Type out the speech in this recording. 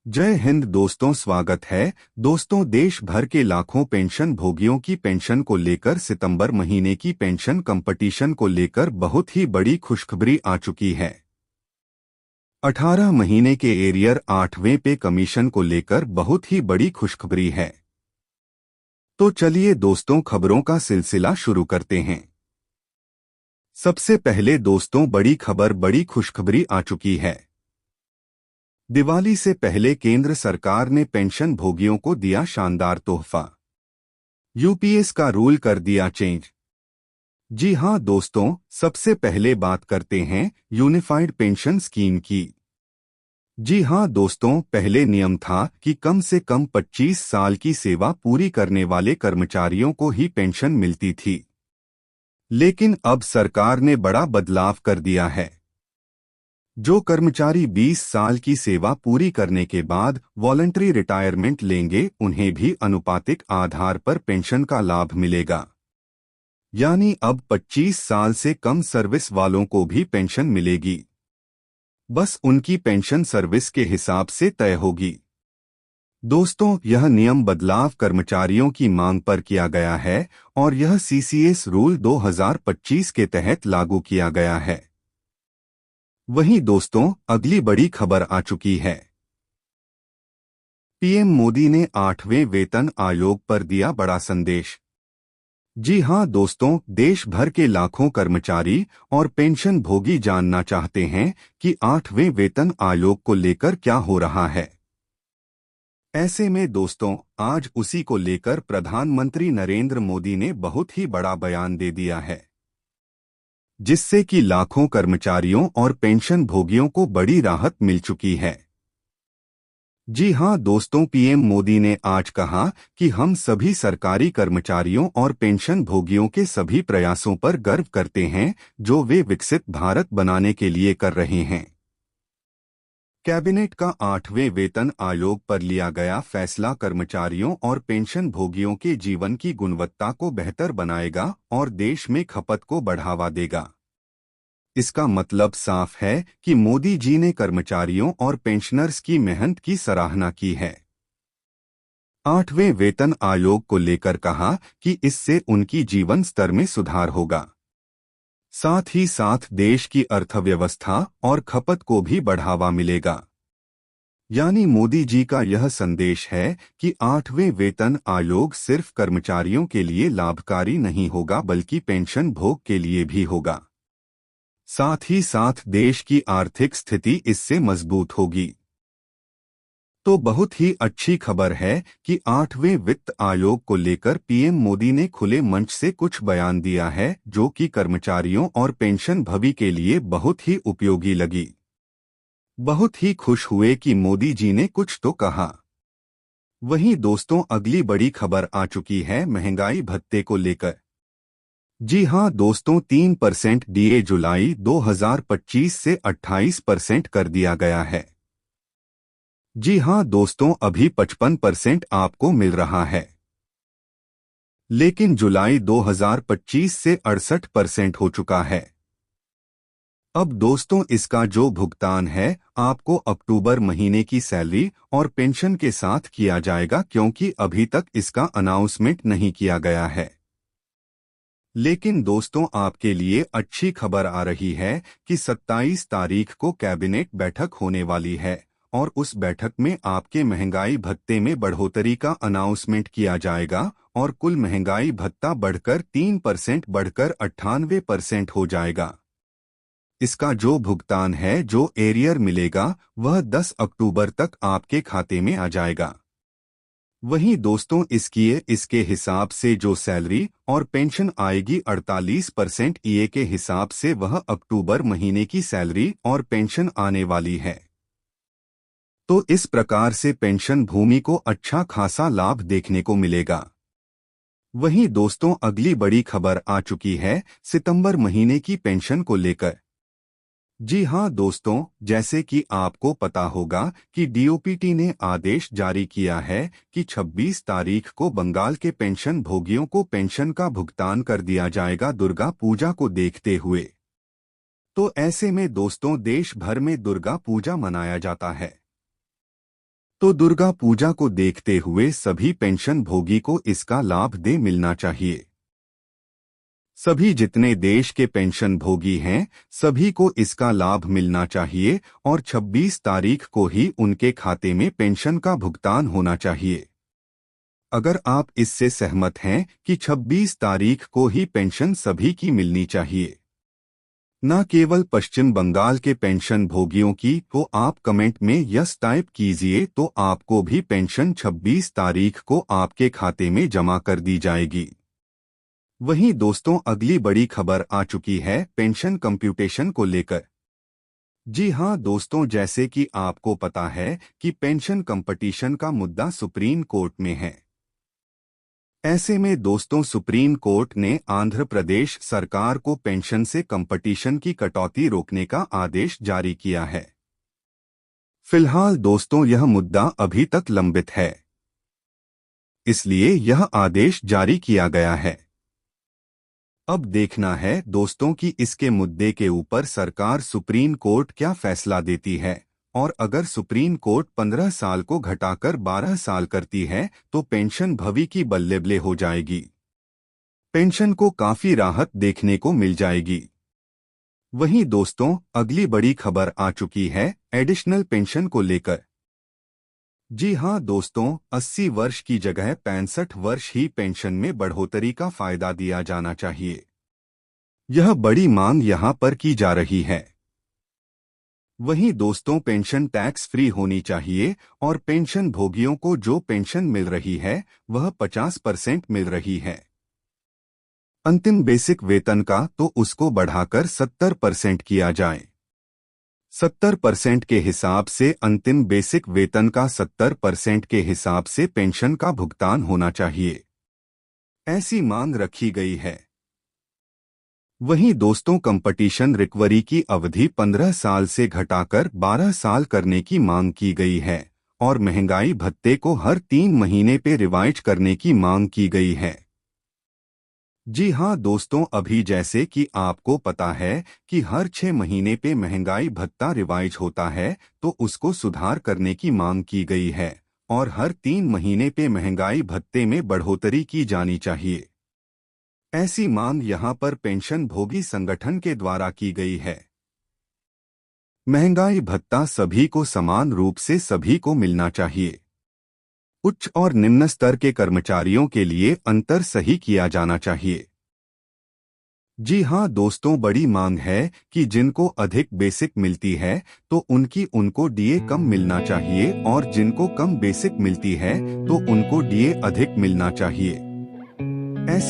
जय हिंद दोस्तों, स्वागत है। दोस्तों, देश भर के लाखों पेंशन भोगियों की पेंशन को लेकर सितंबर महीने की पेंशन कंपटीशन को लेकर बहुत ही बड़ी खुशखबरी आ चुकी है। 18 महीने के एरियर 8वें पे कमीशन को लेकर बहुत ही बड़ी खुशखबरी है। तो चलिए दोस्तों, खबरों का सिलसिला शुरू करते हैं। सबसे पहले दोस्तों, बड़ी खुशखबरी आ चुकी है। दिवाली से पहले केंद्र सरकार ने पेंशन भोगियों को दिया शानदार तोहफा। यूपीएस का रूल कर दिया चेंज। जी हां दोस्तों, सबसे पहले बात करते हैं यूनिफाइड पेंशन स्कीम की। जी हां दोस्तों, पहले नियम था कि कम से कम 25 साल की सेवा पूरी करने वाले कर्मचारियों को ही पेंशन मिलती थी। लेकिन अब सरकार ने बड़ा बदलाव कर दिया है। जो कर्मचारी 20 साल की सेवा पूरी करने के बाद वॉलंटरी रिटायरमेंट लेंगे, उन्हें भी अनुपातिक आधार पर पेंशन का लाभ मिलेगा। यानी अब 25 साल से कम सर्विस वालों को भी पेंशन मिलेगी। बस उनकी पेंशन सर्विस के हिसाब से तय होगी। दोस्तों, यह नियम बदलाव कर्मचारियों की मांग पर किया गया है और यह सीसीएस रूल 2025 के तहत लागू किया गया है। वहीं दोस्तों, अगली बड़ी खबर आ चुकी है। पीएम मोदी ने 8वें वेतन आयोग पर दिया बड़ा संदेश। जी हां दोस्तों, देश भर के लाखों कर्मचारी और पेंशन भोगी जानना चाहते हैं कि 8वें वेतन आयोग को लेकर क्या हो रहा है। ऐसे में दोस्तों, आज उसी को लेकर प्रधानमंत्री नरेंद्र मोदी ने बहुत ही बड़ा बयान दे दिया है, जिससे कि लाखों कर्मचारियों और पेंशन भोगियों को बड़ी राहत मिल चुकी है। जी हां दोस्तों, पीएम मोदी ने आज कहा कि हम सभी सरकारी कर्मचारियों और पेंशन भोगियों के सभी प्रयासों पर गर्व करते हैं जो वे विकसित भारत बनाने के लिए कर रहे हैं। कैबिनेट का 8वें वेतन आयोग पर लिया गया फैसला कर्मचारियों और पेंशन भोगियों के जीवन की गुणवत्ता को बेहतर बनाएगा और देश में खपत को बढ़ावा देगा। इसका मतलब साफ है कि मोदी जी ने कर्मचारियों और पेंशनर्स की मेहनत की सराहना की है। 8वें वेतन आयोग को लेकर कहा कि इससे उनकी जीवन स्तर में सुधार होगा। साथ ही साथ देश की अर्थव्यवस्था और खपत को भी बढ़ावा मिलेगा। यानी मोदी जी का यह संदेश है कि 8वें वेतन आयोग सिर्फ कर्मचारियों के लिए लाभकारी नहीं होगा बल्कि पेंशन भोग के लिए भी होगा। साथ ही साथ देश की आर्थिक स्थिति इससे मजबूत होगी। तो बहुत ही अच्छी खबर है कि 8वें वित्त आयोग को लेकर पीएम मोदी ने खुले मंच से कुछ बयान दिया है जो कि कर्मचारियों और पेंशन भोगी के लिए बहुत ही उपयोगी लगी। बहुत ही खुश हुए कि मोदी जी ने कुछ तो कहा। वहीं दोस्तों, अगली बड़ी खबर आ चुकी है महंगाई भत्ते को लेकर। जी हां दोस्तों, 3% डीए जुलाई 2025 से 28% कर दिया गया है। जी हां दोस्तों, अभी 55% आपको मिल रहा है, लेकिन जुलाई 2025 से 68% हो चुका है। अब दोस्तों, इसका जो भुगतान है आपको अक्टूबर महीने की सैलरी और पेंशन के साथ किया जाएगा, क्योंकि अभी तक इसका अनाउंसमेंट नहीं किया गया है। लेकिन दोस्तों, आपके लिए अच्छी खबर आ रही है कि 27 तारीख को कैबिनेट बैठक होने वाली है और उस बैठक में आपके महंगाई भत्ते में बढ़ोतरी का अनाउंसमेंट किया जाएगा और कुल महंगाई भत्ता बढ़कर 3% बढ़कर 98% हो जाएगा। इसका जो भुगतान है, जो एरियर मिलेगा, वह 10 अक्टूबर तक आपके खाते में आ जाएगा। वहीं दोस्तों, इसके हिसाब से जो सैलरी और पेंशन आएगी 48% ईए के हिसाब से वह अक्टूबर महीने की सैलरी और पेंशन आने वाली है। तो इस प्रकार से पेंशन भूमि को अच्छा खासा लाभ देखने को मिलेगा। वहीं दोस्तों, अगली बड़ी खबर आ चुकी है सितंबर महीने की पेंशन को लेकर। जी हां दोस्तों, जैसे कि आपको पता होगा कि डीओपीटी ने आदेश जारी किया है कि 26 तारीख को बंगाल के पेंशन भोगियों को पेंशन का भुगतान कर दिया जाएगा दुर्गा पूजा को देखते हुए। तो ऐसे में दोस्तों, देश भर में दुर्गा पूजा मनाया जाता है। तो दुर्गा पूजा को देखते हुए सभी पेंशन भोगी को इसका लाभ दे मिलना चाहिए। सभी जितने देश के पेंशन भोगी हैं सभी को इसका लाभ मिलना चाहिए और 26 तारीख को ही उनके खाते में पेंशन का भुगतान होना चाहिए। अगर आप इससे सहमत हैं कि 26 तारीख को ही पेंशन सभी की मिलनी चाहिए, न केवल पश्चिम बंगाल के पेंशन भोगियों की, तो आप कमेंट में यस टाइप कीजिए तो आपको भी पेंशन 26 तारीख को आपके खाते में जमा कर दी जाएगी। वहीं दोस्तों अगली बड़ी खबर आ चुकी है पेंशन कंप्यूटेशन को लेकर। जी हां दोस्तों, जैसे कि आपको पता है कि पेंशन कंपटीशन का मुद्दा सुप्रीम कोर्ट में है। ऐसे में दोस्तों सुप्रीम कोर्ट ने आंध्र प्रदेश सरकार को पेंशन से कंपटीशन की कटौती रोकने का आदेश जारी किया है। फिलहाल दोस्तों यह मुद्दा अभी तक लंबित है, इसलिए यह आदेश जारी किया गया है। अब देखना है दोस्तों कि इसके मुद्दे के ऊपर सरकार सुप्रीम कोर्ट क्या फैसला देती है, और अगर सुप्रीम कोर्ट 15 साल को घटाकर 12 साल करती है तो पेंशन भवी की बल्ले हो जाएगी। पेंशन को काफी राहत देखने को मिल जाएगी। वहीं दोस्तों अगली बड़ी खबर आ चुकी है एडिशनल पेंशन को लेकर। जी हां दोस्तों, 80 वर्ष की जगह 65 वर्ष ही पेंशन में बढ़ोतरी का फायदा दिया जाना चाहिए। यह बड़ी मांग यहां पर की जा रही है। वहीं दोस्तों पेंशन टैक्स फ्री होनी चाहिए और पेंशन भोगियों को जो पेंशन मिल रही है वह 50% मिल रही है। अंतिम बेसिक वेतन का तो उसको बढ़ाकर 70% किया जाए। 70% के हिसाब से अंतिम बेसिक वेतन का 70% के हिसाब से पेंशन का भुगतान होना चाहिए, ऐसी मांग रखी गई है। वहीं दोस्तों कंपटीशन रिकवरी की अवधि 15 साल से घटाकर 12 साल करने की मांग की गई है और महंगाई भत्ते को हर 3 महीने पे रिवाइज करने की मांग की गई है। जी हां दोस्तों, अभी जैसे कि आपको पता है कि हर 6 महीने पे महंगाई भत्ता रिवाइज होता है, तो उसको सुधार करने की मांग की गई है और हर 3 महीने पे महंगाई भत्ते में बढ़ोतरी की जानी चाहिए। ऐसी मांग यहां पर पेंशन भोगी संगठन के द्वारा की गई है। महंगाई भत्ता सभी को समान रूप से सभी को मिलना चाहिए। उच्च और निम्न स्तर के कर्मचारियों के लिए अंतर सही किया जाना चाहिए। जी हां दोस्तों, बड़ी मांग है कि जिनको अधिक बेसिक मिलती है तो उनको डीए कम मिलना चाहिए और जिनको कम बेसिक मिलती है तो उनको डीए अधिक मिलना चाहिए।